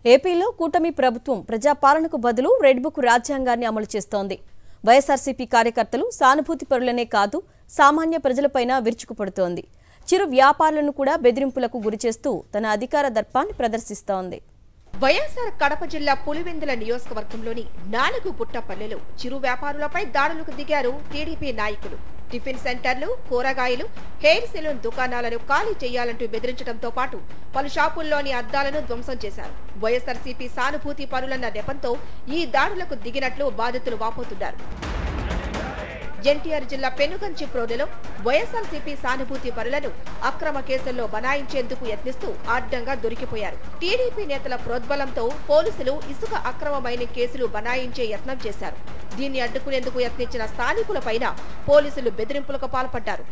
ఏపీలో కూటమి ప్రభుత్వం ప్రజాపాలనకు బదులు రెడ్ బుక్ రాజ్యాంగాన్ని అమలు చేస్తోంది. వైఎస్ఆర్సీపీ కార్యకర్తలు సానుభూతి పరులనే కాదు సామాన్య ప్రజలపైన విరుచుకుపడుతోంది. చిరు వ్యాపారులను కూడా బెదిరింపులకు గురిచేస్తూ తన అధికార దర్పాన్ని ప్రదర్శిస్తోంది. వైఎస్ఆర్ కడప జిల్లా పులివెందుల నియోజకవర్గంలోని 4 గుట్టపల్లెలో చిరు వ్యాపారులపై దాడులకు దిగారు టీడీపీ నాయకులు. టిఫిన్ సెంటర్లు, కూరగాయలు, హెయిర్ సెలూన్ దుకాణాలను ఖాళీ చేయాలంటూ బెదిరించడంతో పాటు పలు షాపుల్లోని అద్దాలను ధ్వంసం చేశారు. వైఎస్ఆర్సీపీ సానుభూతి పరులన్న నెపంతో ఈ దాడులకు దిగినట్లు బాధితులు వాపోతున్నారు. ఎన్టీఆర్ జిల్లా పెనుగంచి ప్రోడెలో వైఎస్ఆర్సీపీ సానుభూతి పరులను అక్రమ కేసుల్లో బనాయించేందుకు యత్నిస్తూ అడ్డంగా దొరికిపోయారు. టీడీపీ నేతల ప్రోద్బలంతో పోలీసులు ఇసుక అక్రమ మైనింగ్ కేసులు బనాయించే యత్నం చేశారు. దీన్ని అడ్డుకునేందుకు యత్నించిన స్థానికులపైన పోలీసులు బెదిరింపులకు పాల్పడ్డారు.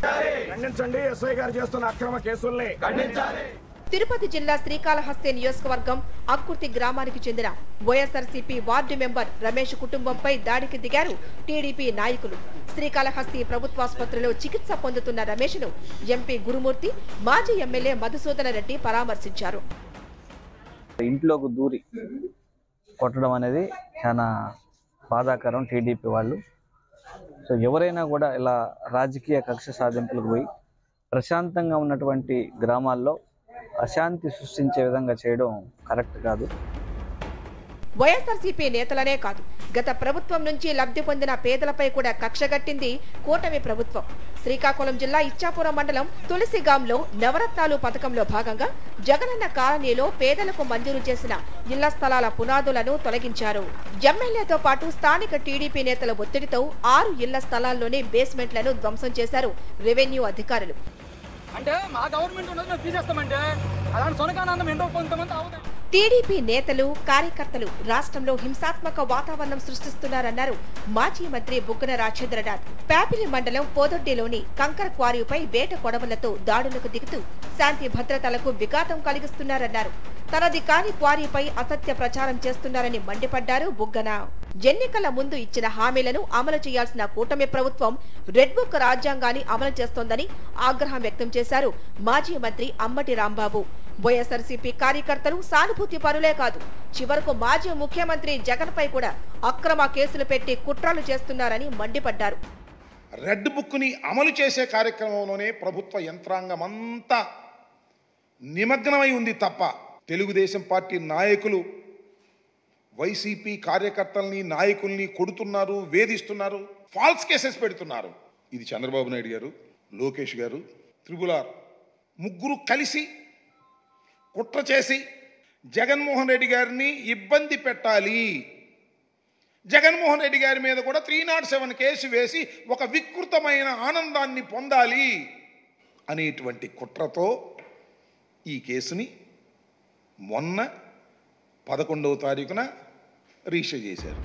తిరుపతి జిల్లా శ్రీకాళహస్తి నియోజకవర్గం అక్కుర్తి గ్రామానికి చెందిన వైఎస్ఆర్సీపీ వార్డు మెంబర్ రమేష్ కుటుంబంపై దాడికి దిగారు టీడీపీ నాయకులు. శ్రీకాళహస్తి ప్రభుత్వాసుపత్రిలో చికిత్స పొందుతున్న రమేష్ను ఎంపీ గురుమూర్తి, మాజీ ఎమ్మెల్యే మధుసూదన రెడ్డి పరామర్శించారు. ఇంట్లోకి దూరి కొట్టడం అనేది చాలా బాధాకరం. టీడీపీ వాళ్ళు ఎవరైనా కూడా ఇలా రాజకీయ కక్ష సాధింపులకు పోయి ప్రశాంతంగా ఉన్నటువంటి గ్రామాల్లో అశాంతి సృష్టించే విధంగా చేయడం కరెక్ట్ కాదు. వైఎస్ఆర్సీపీ నేతలనే కాదు, గత ప్రభుత్వం నుంచి లబ్ధి పొందిన పేదలపై కూడా కక్షగట్టింది కూటమి ప్రభుత్వం. శ్రీకాకుళం జిల్లా ఇచ్చాపురం మండలం తులసిగాంలో నవరత్నాలు పథకంలో భాగంగా జగనన్న కాలనీలో పేదలకు మంజూరు చేసిన ఇళ్ల స్థలాల పునాదులను తొలగించారు. ఎమ్మెల్యేతో పాటు స్థానిక టీడీపీ నేతల ఒత్తిడితో 6 ఇళ్ల స్థలాల్లోని బేస్మెంట్లను ధ్వంసం చేశారు రెవెన్యూ అధికారులు. టీడీపీ నేతలు, కార్యకర్తలు రాష్ట్రంలో హింసాత్మక వాతావరణం సృష్టిస్తున్నారన్నారు మాజీ మంత్రి బుగ్గన రాజేంద్రనాథ్. ప్యాపిలి మండలం పోదొడ్డిలోని కంకర క్వారీపై వేట కొడవలతో దాడులకు దిగుతూ శాంతి భద్రతలకు విఘాతం కలిగిస్తున్నారన్నారు. తనది కాని క్వారీపై అసత్య ప్రచారం చేస్తున్నారని మండిపడ్డారు బుగ్గన. ఎన్నికల ముందు ఇచ్చిన హామీలను అమలు చేయాల్సిన కూటమి ప్రభుత్వం రెడ్ బుక్ రాజ్యాంగాన్ని అమలు చేస్తోందని ఆగ్రహం వ్యక్తం చేశారు మాజీ మంత్రి అంబటి రాంబాబు. వైఎస్ఆర్సీపీ కార్యకర్తలు సానుభూతి పరులే కాదు, చివరకు మాజీ ముఖ్యమంత్రి జగన్ పై కూడా అక్రమ కేసులు పెట్టి కుట్రలు చేస్తున్నారని మండిపడ్డారు. రెడ్ బుక్ ని అమలు చేసే కార్యక్రమంలోనే ప్రభుత్వ యంత్రాంగం అంతా నిమగ్నమై ఉంది తప్ప తెలుగుదేశం పార్టీ నాయకులు వైసీపీ కార్యకర్తల్ని, నాయకుల్ని కొడుతున్నారు, వేధిస్తున్నారు, ఫాల్స్ కేసెస్ పెడుతున్నారు. ఇది చంద్రబాబు నాయుడు గారు, లోకేష్ గారు, త్రిపులార్ ముగ్గురు కలిసి కుట్ర చేసి జగన్మోహన్ రెడ్డి గారిని ఇబ్బంది పెట్టాలి, జగన్మోహన్ రెడ్డి గారి మీద కూడా 307 కేసు వేసి ఒక వికృతమైన ఆనందాన్ని పొందాలి అనేటువంటి కుట్రతో ఈ కేసుని మొన్న 11వ తారీఖున రిజిస్టర్ చేశారు.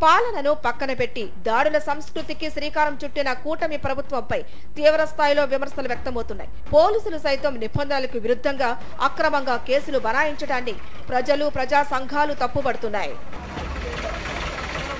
పాలనను పక్కన పెట్టి దాడుల సంస్కృతికి శ్రీకారం చుట్టిన కూటమి ప్రభుత్వంపై తీవ్ర స్థాయిలో విమర్శలు వ్యక్తమవుతున్నాయి. పోలీసులు సైతం నిబంధనలకు విరుద్ధంగా అక్రమంగా కేసులు బనాయించడాన్ని ప్రజలు, ప్రజా సంఘాలు తప్పుపడుతున్నాయి.